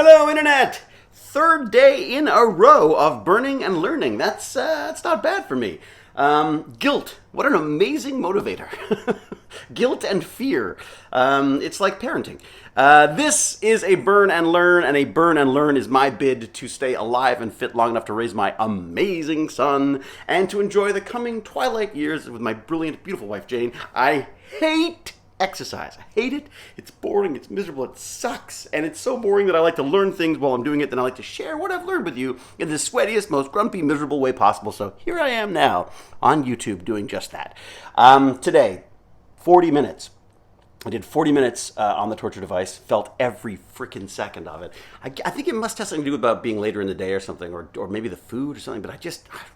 Hello, Internet! Third day in a row of burning and learning. That's not bad for me. Guilt. What an amazing motivator. Guilt and fear. It's like parenting. This is a burn and learn, and a burn and learn is my bid to stay alive and fit long enough to raise my amazing son and to enjoy the coming twilight years with my brilliant, beautiful wife, Jane. I hate exercise. I hate it. It's boring. It's miserable. It sucks. And it's so boring that I like to learn things while I'm doing it. Then I like to share what I've learned with you in the sweatiest, most grumpy, miserable way possible. So here I am now on YouTube doing just that. Today, 40 minutes. I did 40 minutes on the torture device. Felt every freaking second of it. I think it must have something to do about being later in the day or something, or maybe the food or something. But I'm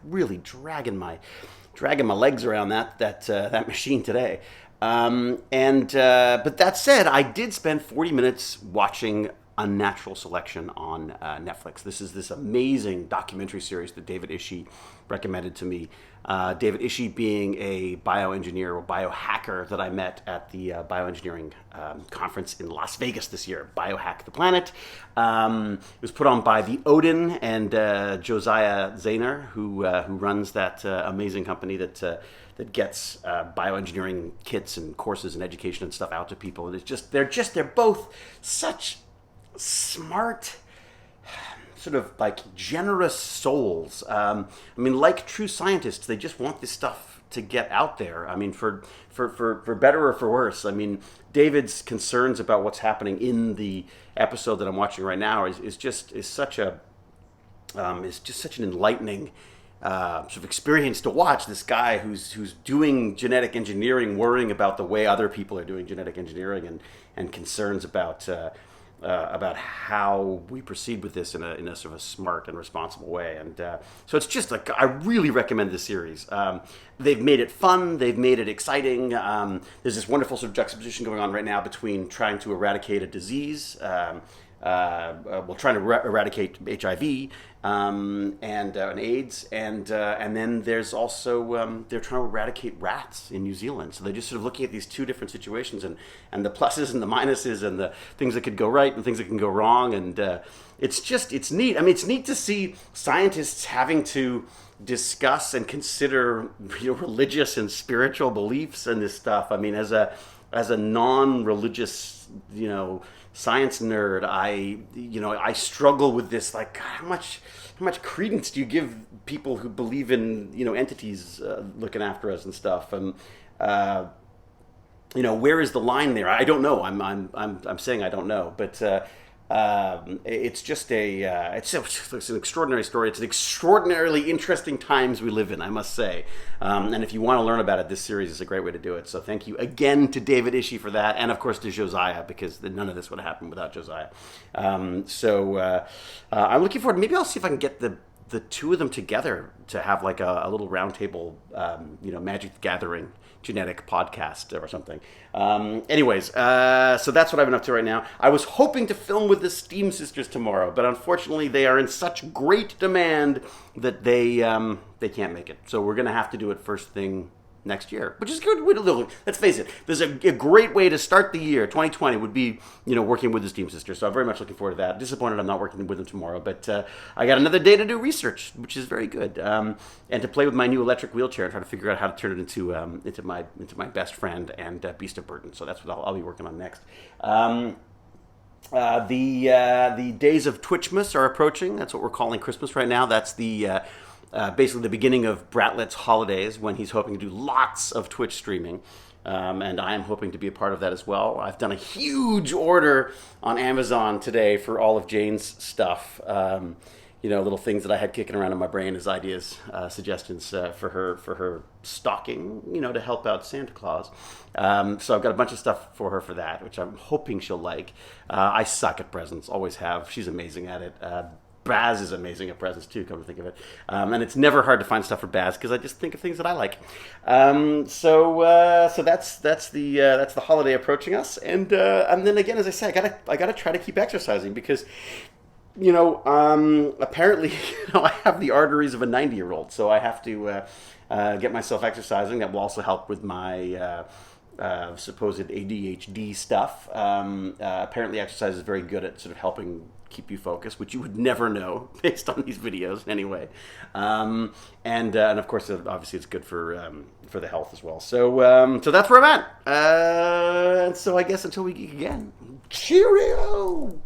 really dragging my legs around that machine today. But that said, I did spend 40 minutes watching Unnatural Selection on Netflix. This is this amazing documentary series that David Ishee recommended to me. David Ishee being a bioengineer or biohacker that I met at the bioengineering conference in Las Vegas this year, Biohack the Planet. It was put on by the Odin and Josiah Zahner, who runs that amazing company that gets bioengineering kits and courses and education and stuff out to people. And they're both such smart, sort of like generous souls. Like true scientists, they just want this stuff to get out there. I mean, for better or for worse. I mean, David's concerns about what's happening in the episode that I'm watching right now is just such an enlightening sort of experience to watch. This guy who's doing genetic engineering, worrying about the way other people are doing genetic engineering, and concerns about how we proceed with this in a sort of a smart and responsible way. And so it's just like, I really recommend this series. They've made it fun. They've made it exciting. There's this wonderful sort of juxtaposition going on right now between trying to eradicate a disease, trying to eradicate HIV and AIDS, and then there's also they're trying to eradicate rats in New Zealand. So they're just sort of looking at these two different situations and the pluses and the minuses and the things that could go right and things that can go wrong. And it's neat. I mean, it's neat to see scientists having to discuss and consider religious and spiritual beliefs and this stuff. I mean, as a non-religious, science nerd, I struggle with this. Like, God, how much credence do you give people who believe in entities looking after us and stuff? And where is the line there? I don't know. I'm saying I don't know, but it's just it's an extraordinary story. It's an extraordinarily interesting times we live in, I must say. And if you want to learn about it, this series is a great way to do it. So thank you again to David Ishee for that, and of course to Josiah, because none of this would have happened without Josiah. I'm looking forward. Maybe I'll see if I can get the two of them together to have like a little roundtable, Magic the Gathering genetic podcast or something. So that's what I've been up to right now. I was hoping to film with the Steam Sisters tomorrow, but unfortunately they are in such great demand that they can't make it. So we're going to have to do it first thing next year, which is a good way to live. Let's face it, there's a great way to start the year. 2020 would be, working with the Steam Sisters. So I'm very much looking forward to that. Disappointed I'm not working with them tomorrow, but I got another day to do research, which is very good, and to play with my new electric wheelchair and try to figure out how to turn it into my best friend and beast of burden. So that's what I'll be working on next. The days of Twitchmas are approaching. That's what we're calling Christmas right now. That's basically the beginning of Bratlet's holidays, when he's hoping to do lots of Twitch streaming. And I am hoping to be a part of that as well. I've done a huge order on Amazon today for all of Jane's stuff. Little things that I had kicking around in my brain as ideas, suggestions for her stocking, to help out Santa Claus. So I've got a bunch of stuff for her for that, which I'm hoping she'll like. I suck at presents, always have. She's amazing at it. Baz is amazing at presents too, come to think of it. And it's never hard to find stuff for Baz because I just think of things that I like. So that's the holiday approaching us, and then again, as I say, I gotta try to keep exercising because apparently I have the arteries of a 90-year-old, so I have to get myself exercising. That will also help with my supposed ADHD stuff. Apparently, exercise is very good at sort of helping keep you focused, which you would never know based on these videos anyway. And of course, obviously, it's good for the health as well. So that's where I'm at. So I guess until we geek again, cheerio.